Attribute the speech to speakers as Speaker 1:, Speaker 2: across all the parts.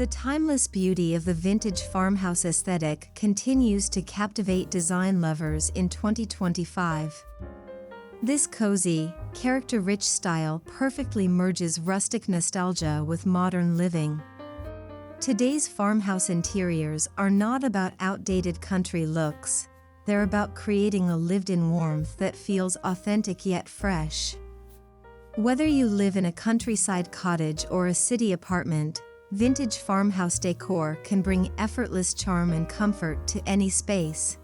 Speaker 1: The timeless beauty of the vintage farmhouse aesthetic continues to captivate design lovers in 2025. This cozy, character-rich style perfectly merges rustic nostalgia with modern living. Today's farmhouse interiors are not about outdated country looks, they're about creating a lived-in warmth that feels authentic yet fresh. Whether you live in a countryside cottage or a city apartment, vintage farmhouse decor can bring effortless charm and comfort to any space.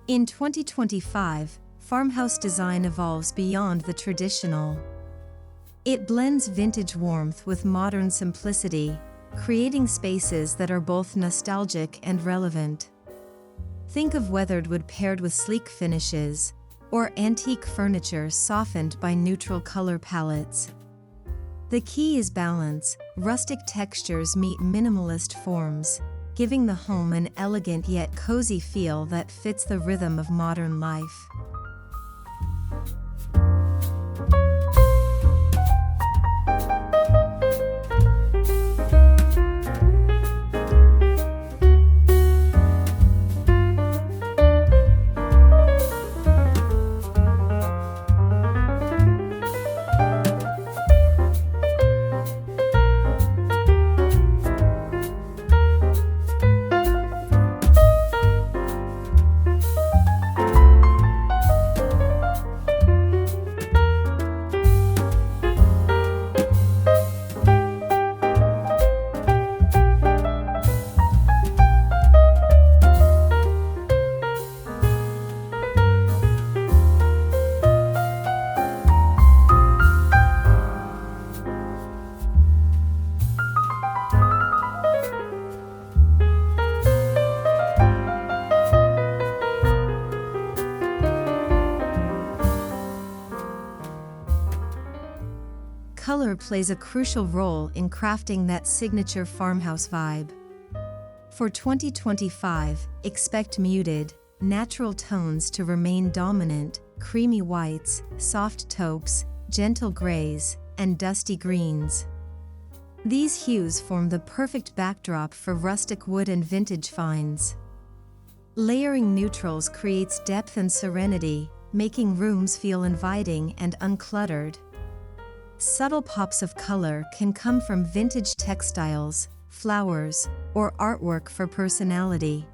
Speaker 1: In 2025, farmhouse design evolves beyond the traditional. It blends vintage warmth with modern simplicity, creating spaces that are both nostalgic and relevant. Think of weathered wood paired with sleek finishes, or antique furniture softened by neutral color palettes. The key is balance. Rustic textures meet minimalist forms, giving the home an elegant yet cozy feel that fits the rhythm of modern life. Color plays a crucial role in crafting that signature farmhouse vibe. For 2025, expect muted, natural tones to remain dominant: creamy whites, soft taupes, gentle grays, and dusty greens. These hues form the perfect backdrop for rustic wood and vintage finds. Layering neutrals creates depth and serenity, making rooms feel inviting and uncluttered. Subtle pops of color can come from vintage textiles, flowers, or artwork for personality.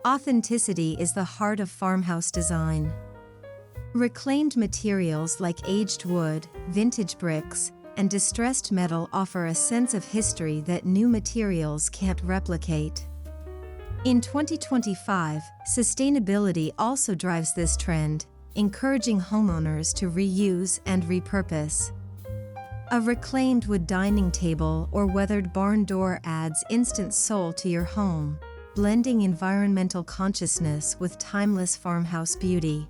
Speaker 1: Authenticity is the heart of farmhouse design. Reclaimed materials like aged wood, vintage bricks, and distressed metal offer a sense of history that new materials can't replicate. In 2025, sustainability also drives this trend, encouraging homeowners to reuse and repurpose. A reclaimed wood dining table or weathered barn door adds instant soul to your home, blending environmental consciousness with timeless farmhouse beauty.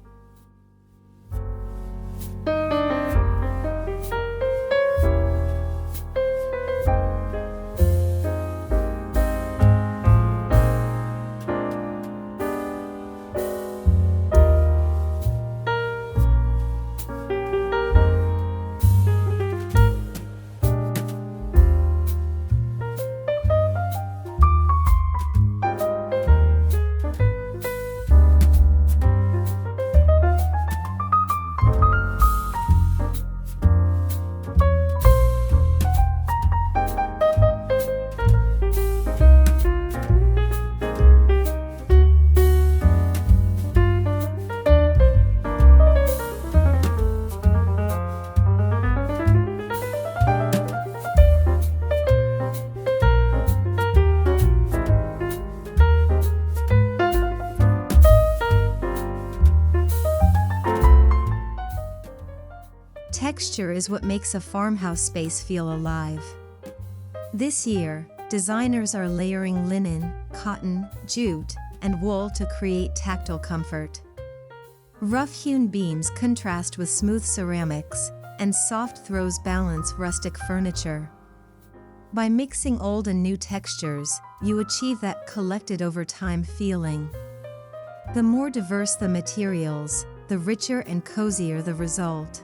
Speaker 1: Texture is what makes a farmhouse space feel alive. This year, designers are layering linen, cotton, jute, and wool to create tactile comfort. Rough-hewn beams contrast with smooth ceramics, and soft throws balance rustic furniture. By mixing old and new textures, you achieve that collected over time feeling. The more diverse the materials, the richer and cozier the result.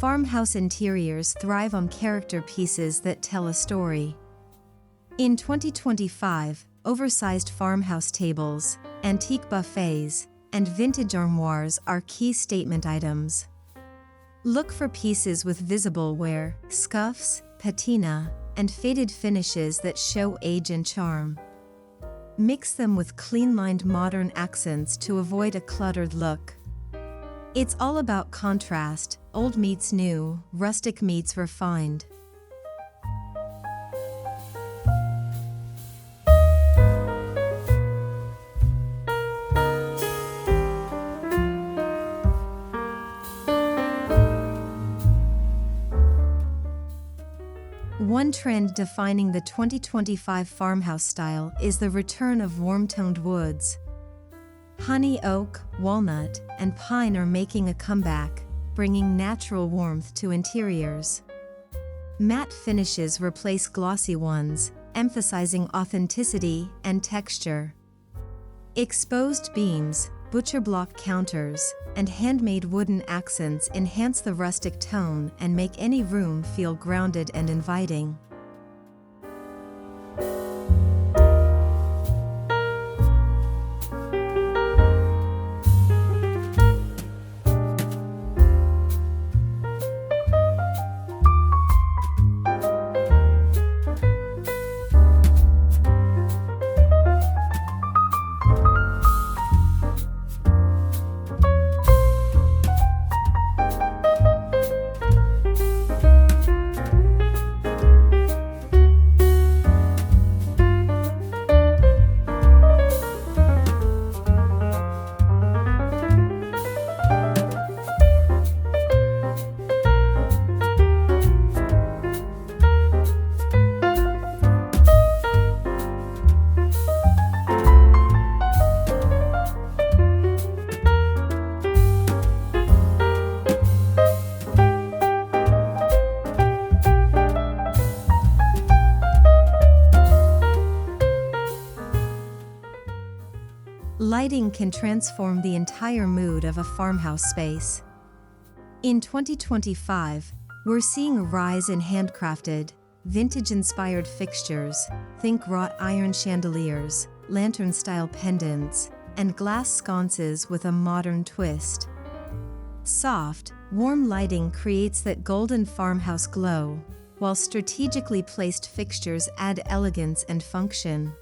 Speaker 1: Farmhouse interiors thrive on character pieces that tell a story. In 2025, oversized farmhouse tables, antique buffets, and vintage armoires are key statement items. Look for pieces with visible wear, scuffs, patina, and faded finishes that show age and charm. Mix them with clean-lined modern accents to avoid a cluttered look. It's all about contrast, old meets new, rustic meets refined. One trend defining the 2025 farmhouse style is the return of warm-toned woods. Honey oak, walnut, and pine are making a comeback, bringing natural warmth to interiors. Matte finishes replace glossy ones, emphasizing authenticity and texture. Exposed beams, butcher block counters, and handmade wooden accents enhance the rustic tone and make any room feel grounded and inviting. Lighting can transform the entire mood of a farmhouse space. In 2025, we're seeing a rise in handcrafted, vintage-inspired fixtures, think wrought iron chandeliers, lantern-style pendants, and glass sconces with a modern twist. Soft, warm lighting creates that golden farmhouse glow, while strategically placed fixtures add elegance and function.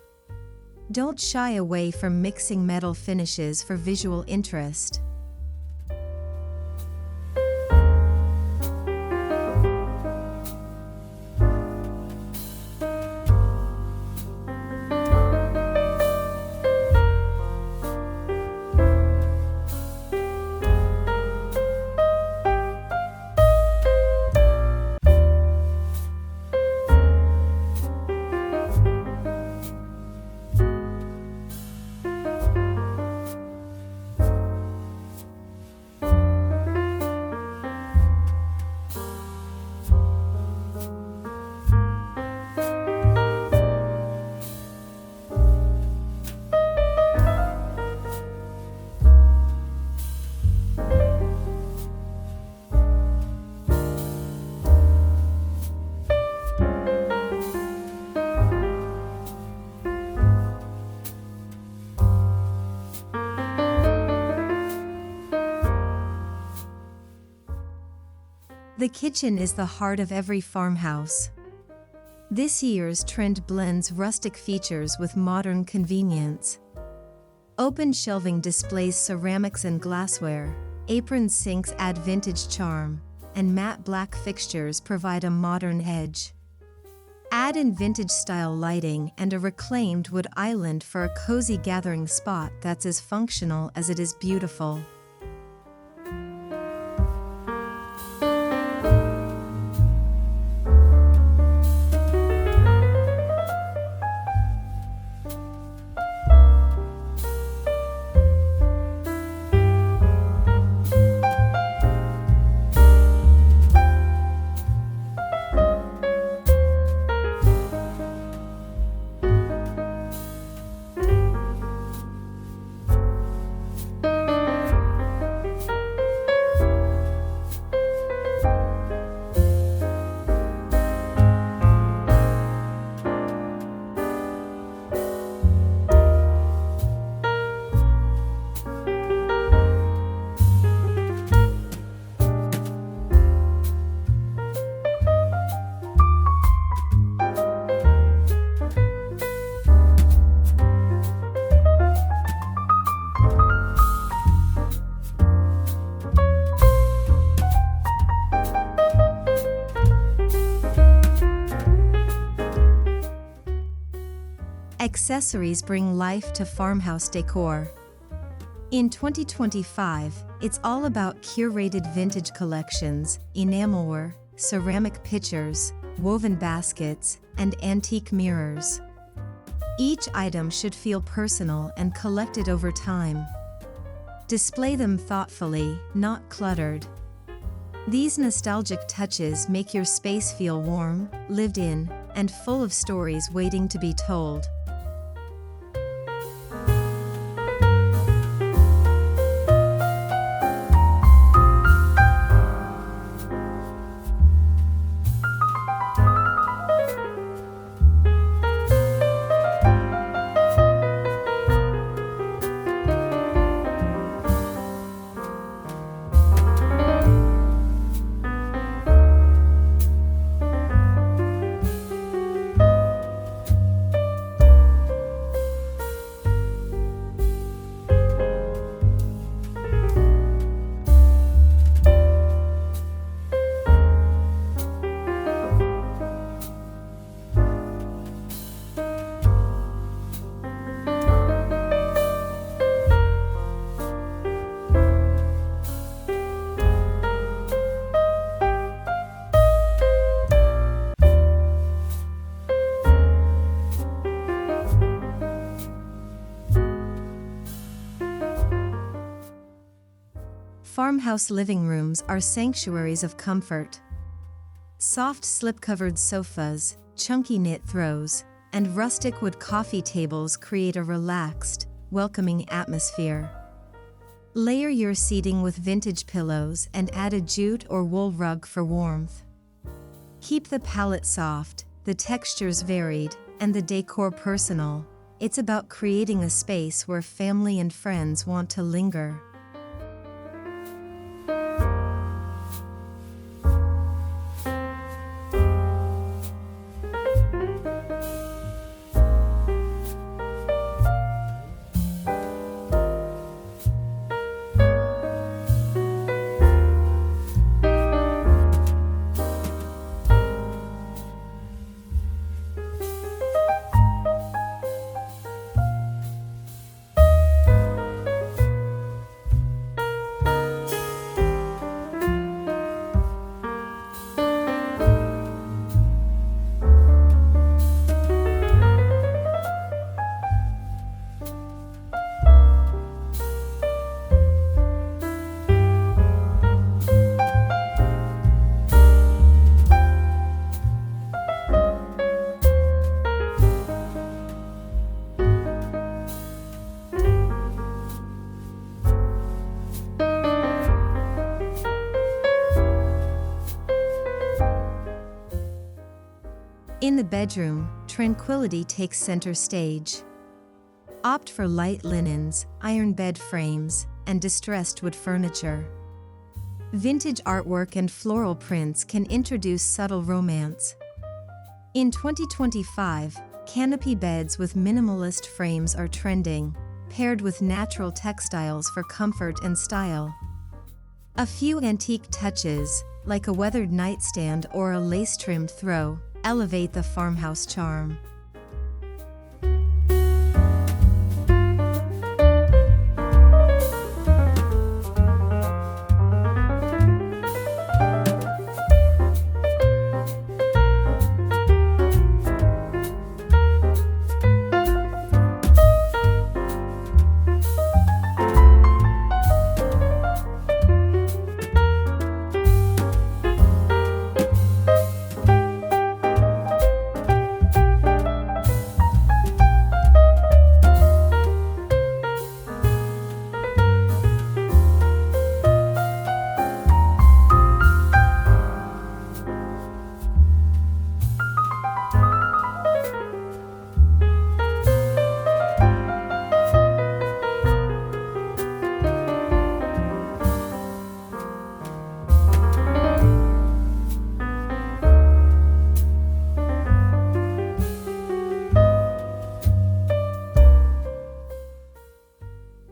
Speaker 1: Don't shy away from mixing metal finishes for visual interest. The kitchen is the heart of every farmhouse. This year's trend blends rustic features with modern convenience. Open shelving displays ceramics and glassware, apron sinks add vintage charm, and matte black fixtures provide a modern edge. Add in vintage-style lighting and a reclaimed wood island for a cozy gathering spot that's as functional as it is beautiful. Accessories bring life to farmhouse decor. In 2025, it's all about curated vintage collections, enamelware, ceramic pitchers, woven baskets, and antique mirrors. Each item should feel personal and collected over time. Display them thoughtfully, not cluttered. These nostalgic touches make your space feel warm, lived in, and full of stories waiting to be told. Farmhouse living rooms are sanctuaries of comfort. Soft slip-covered sofas, chunky knit throws, and rustic wood coffee tables create a relaxed, welcoming atmosphere. Layer your seating with vintage pillows and add a jute or wool rug for warmth. Keep the palette soft, the textures varied, and the decor personal. It's about creating a space where family and friends want to linger. In the bedroom, tranquility takes center stage. Opt for light linens, iron bed frames, and distressed wood furniture. Vintage artwork and floral prints can introduce subtle romance. In 2025, canopy beds with minimalist frames are trending, paired with natural textiles for comfort and style. A few antique touches, like a weathered nightstand or a lace-trimmed throw, elevate the farmhouse charm.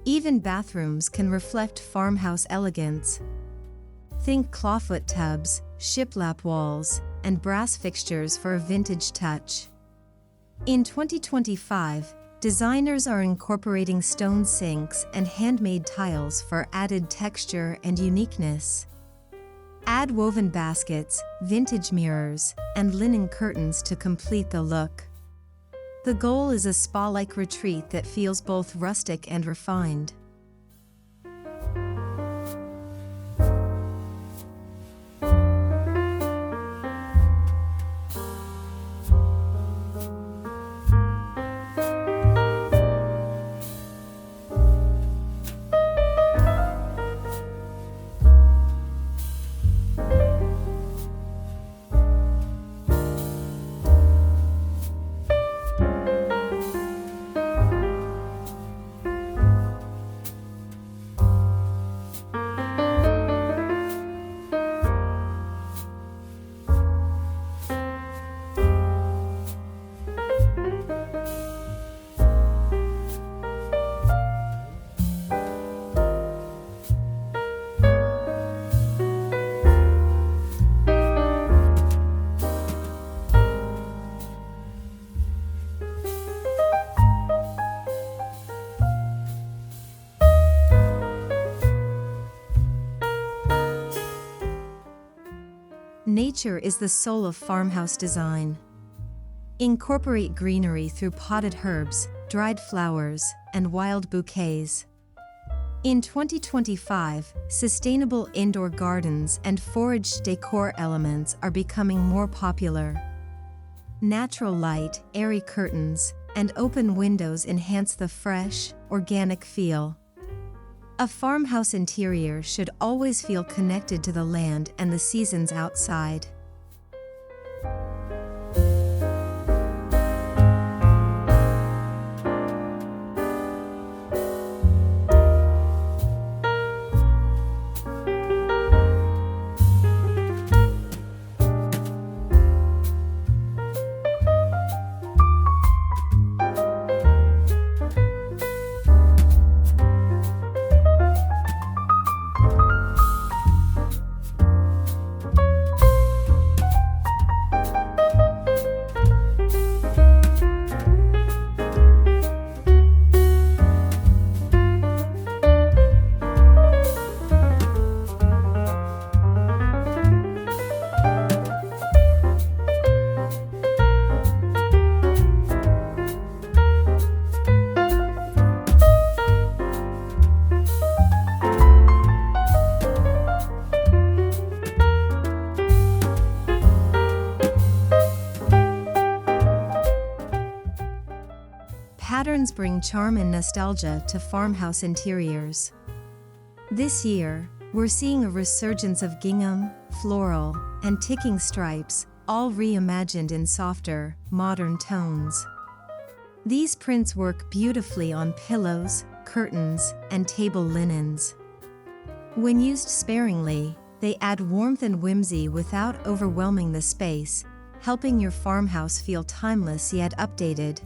Speaker 1: Even bathrooms can reflect farmhouse elegance. Think clawfoot tubs, shiplap walls, and brass fixtures for a vintage touch. In 2025, designers are incorporating stone sinks and handmade tiles for added texture and uniqueness. Add woven baskets, vintage mirrors, and linen curtains to complete the look. The goal is a spa-like retreat that feels both rustic and refined. Nature is the soul of farmhouse design. Incorporate greenery through potted herbs, dried flowers, and wild bouquets. In 2025, sustainable indoor gardens and forage decor elements are becoming more popular. Natural light, airy curtains, and open windows enhance the fresh, organic feel. A farmhouse interior should always feel connected to the land and the seasons outside. Patterns bring charm and nostalgia to farmhouse interiors. This year, we're seeing a resurgence of gingham, floral, and ticking stripes, all reimagined in softer, modern tones. These prints work beautifully on pillows, curtains, and table linens. When used sparingly, They add warmth and whimsy without overwhelming the space, helping your farmhouse feel timeless yet updated.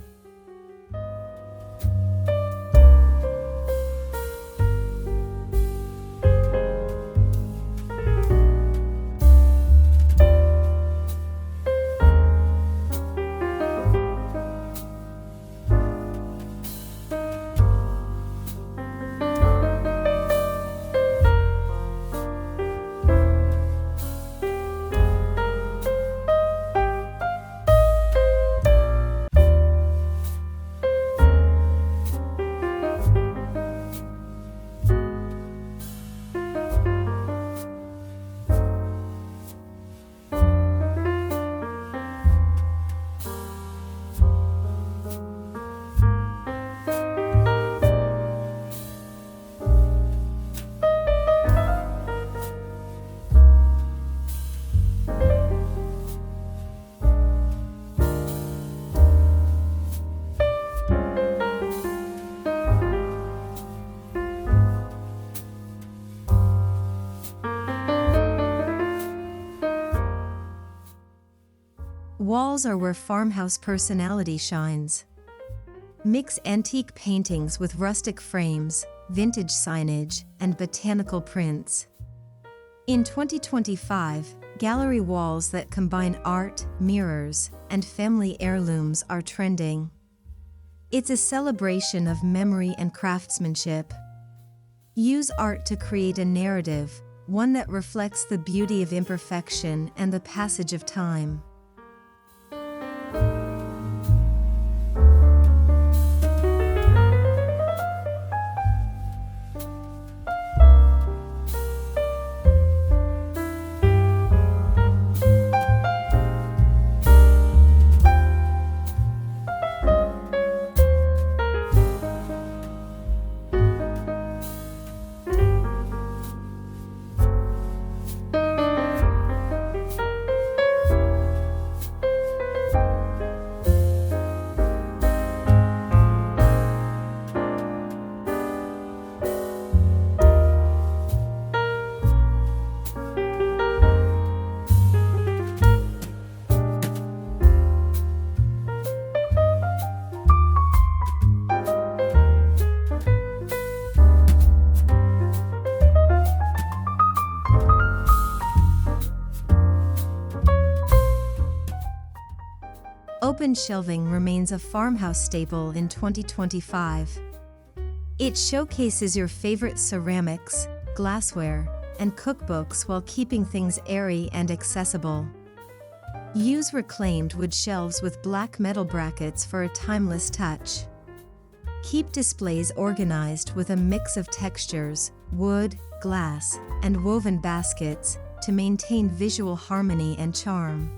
Speaker 1: Walls are where farmhouse personality shines. Mix antique paintings with rustic frames, vintage signage, and botanical prints. In 2025, gallery walls that combine art, mirrors, and family heirlooms are trending. It's a celebration of memory and craftsmanship. Use art to create a narrative, one that reflects the beauty of imperfection and the passage of time. Open shelving remains a farmhouse staple in 2025. It showcases your favorite ceramics, glassware, and cookbooks while keeping things airy and accessible. Use reclaimed wood shelves with black metal brackets for a timeless touch. Keep displays organized with a mix of textures, wood, glass, and woven baskets to maintain visual harmony and charm.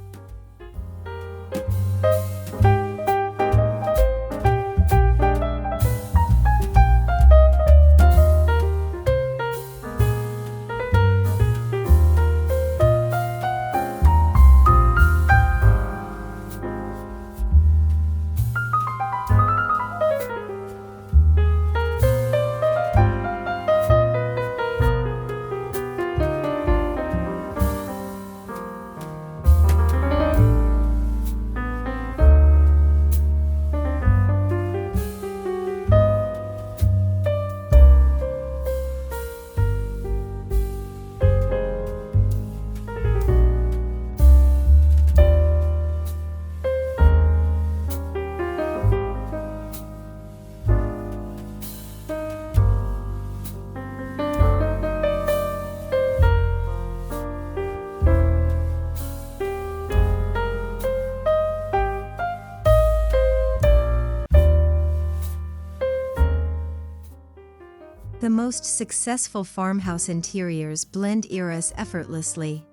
Speaker 1: The most successful farmhouse interiors blend eras effortlessly.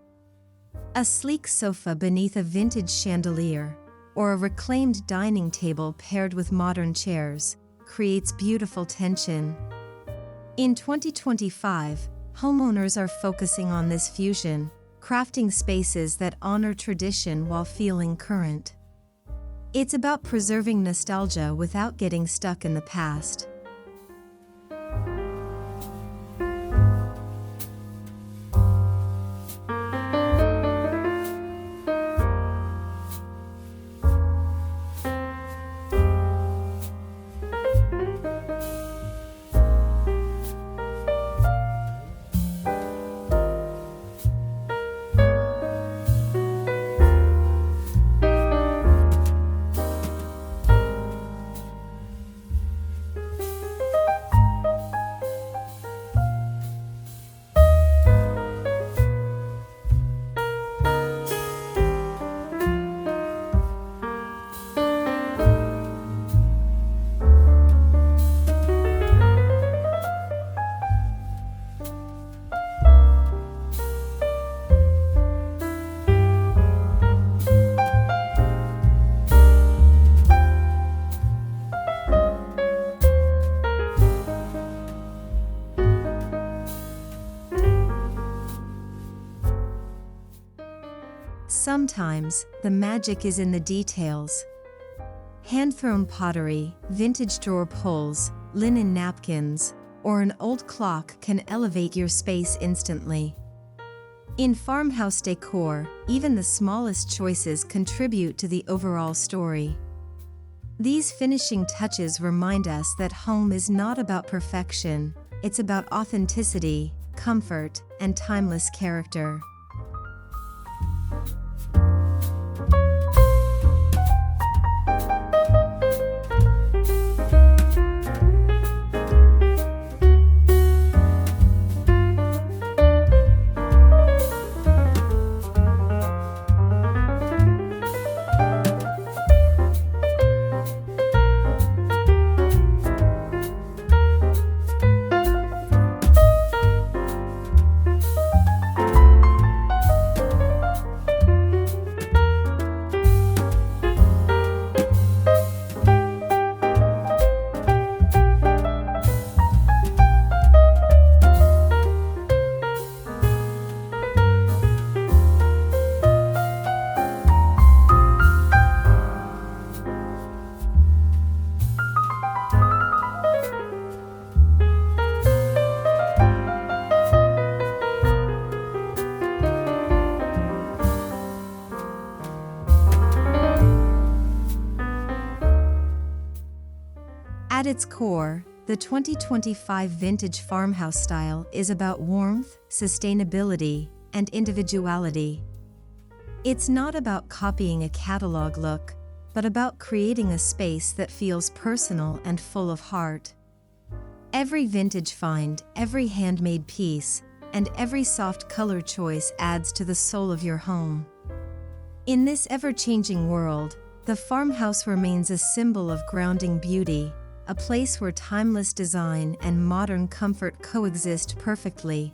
Speaker 1: A sleek sofa beneath a vintage chandelier, or a reclaimed dining table paired with modern chairs, creates beautiful tension. In 2025, homeowners are focusing on this fusion, crafting spaces that honor tradition while feeling current. It's about preserving nostalgia without getting stuck in the past. Sometimes, the magic is in the details. Hand-thrown pottery, vintage drawer pulls, linen napkins, or an old clock can elevate your space instantly. In farmhouse decor, even the smallest choices contribute to the overall story. These finishing touches remind us that home is not about perfection, it's about authenticity, comfort, and timeless character. At its core, the 2025 vintage farmhouse style is about warmth, sustainability, and individuality. It's not about copying a catalog look, but about creating a space that feels personal and full of heart. Every vintage find, every handmade piece, and every soft color choice adds to the soul of your home. In this ever-changing world, the farmhouse remains a symbol of grounding beauty, a place where timeless design and modern comfort coexist perfectly.